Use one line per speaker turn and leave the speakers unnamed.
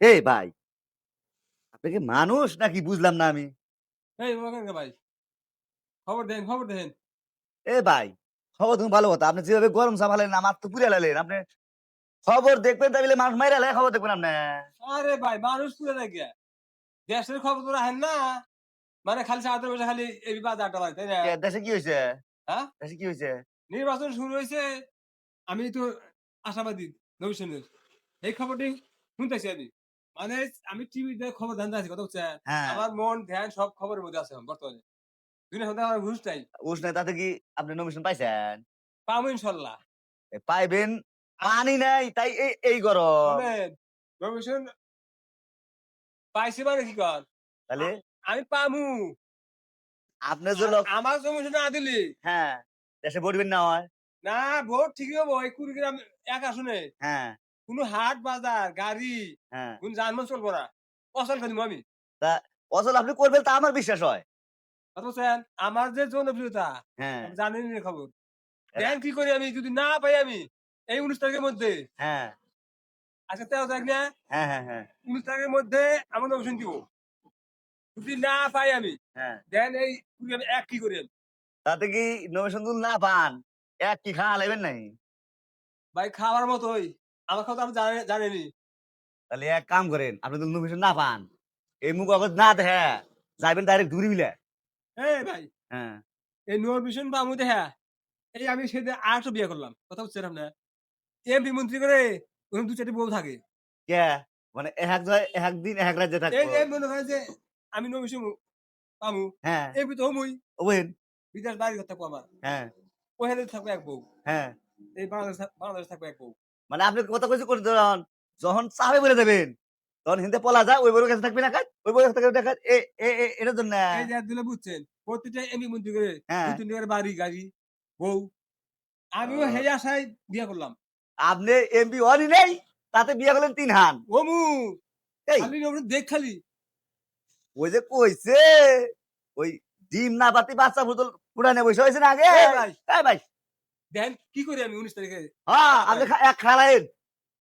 এই ভাই, আপনি কি মানুষ নাকি বুঝলাম না আমি।
এই ওখানকে ভাই খবর দেন।
এ ভাই, খবর তুমি ভালো কথা। আপনি যেভাবে গরম সামালেন আমার তো পুড়ে লালেন। আপনি খবর দেখবেন তাইলে মানুষ মাইরা লাই খবর দেখবেন আপনি।
আরে ভাই মানুষ পুরে না গিয়া দেশের খবর তো রাখেন না। মানে খালি সারাদিন বসে খালি এই বাজে আড্ডা মারি, তাই না?
দেশে কি হয়েছে?
হ্যাঁ,
দেশে কি হয়েছে?
নির্বাচন শুরু হয়েছে। আমি তো আশাবাদী নবীনের এই খবরটি শুনতেছি আমি। মানে আমি টিভিতে খবর জানতে আছি, কথা বুঝছেন?
হ্যাঁ,
আমার মন ধ্যান সব খবরের মধ্যে আছে এখন বর্তমানে। দুনিয়া হতে আমার ঘুষ নাই।
উষ্ণ তাতে কি আপনি নমিশন পাইছেন?
পাবো ইনশাল্লাহ।
পাইবেন,
আমি
পানি নাই তাই এই গরম।
শোনেন, নবীন পাইছি মানে কি কর?
তাহলে
আমি পামু।
আপনি যে
আর
লোক,
আমার জমি না দিলি
হ্যাঁ, দেশে বলবেন না হয়।
না, ভোট ঠিকই হবো। এই কুড়িগ্রাম এক আসনে
হ্যাঁ,
কোনো হাট বাজার গাড়ি
হ্যাঁ,
কোন যানবাহন চলবো না। অচল করে দিবো আমি।
তা অচল আপনি করবেন তা আমার বিশ্বাস হয়।
কথা বলছেন, আমার যে জনপ্রিয়তা
হ্যাঁ,
আপনি জানেনই না খবর।
রা
দেন কি করি আমি যদি না পাই আমি এই 19 তারিখের মধ্যে,
হ্যাঁ,
আজকে 13 তারিখ না,
হ্যাঁ, হ্যাঁ, হ্যাঁ,
19 তারিখের মধ্যে আমার নমিশন দিব। যদি না পাই আমি
হ্যাঁ।
দেন এই কুড়িগ্রামে এক কি করি আমি।
তাতে কি নমিশন যদি না পান, এক কি খাওয়া লাইবেন নাই?
ভাই খাওয়ার মতোই আমার কথা আপনি জানেনি।
তাহলে এক কাম করেন, আপনি যদি নমিশন না পান, এই মুখ অগদ না দেখে যাইবেন ডাইরেক্ট ঘুরি মিলে।
এই ভাই
হ্যাঁ,
এই নমিশন পাবো দেখা এই আমি সেদিন আরেকটা বিয়ে করলাম। কথা বুঝছেন আপনার? এমপি মন্ত্রী করে ওরকম 2-4টি বউ থাকে।
কে মানে এক জায়গায় একদিন এক রাজ্যে
এই
থাকবো।
যে মনে করেন যে আমি নমিশন পামু,
হ্যাঁ,
এমপি তো হমুই।
ওবেন।
বিদেশ বাড়ি ঘর থাকবো আমার।
হ্যাঁ,
ওখানে থাকবে এক বউ।
হ্যাঁ।
এই বাংলাদেশ থাকবে এক বউ।
মানে আপনি কথা কইছে করে যখন যখন চাবে বলে দেবেন, তখন হিনতে পলা যায় ওই বউর কাছে থাকবি না কাজ, ওই বউর কাছে থাকবি না কাজ। এটার জন্য।
এই যে দিলে বুঝছেন প্রতিটা এমপি মন্ত্রী করে
হ্যাঁ।
2-3টি করে বাড়ি গাড়ি বউ। আমিও
ও,
সেই আশায় বিয়ে করলাম।
আপনি এমপি হনই নাই, তাতে বিয়ে করলেন ৩ হান।
ওমু
এই
খালি ওপরে দেখ খালি।
ওই যে কইছে, ওই ডিম না পাতি বাচ্চা ফুটল ফুটানে বসে হয়েছে না আগে।
এই ভাই
এই ভাই,
দেন কি করি আমি 19 তারিখে
হ্যাঁ
না
আপনি
পাই।
এক খালাইন।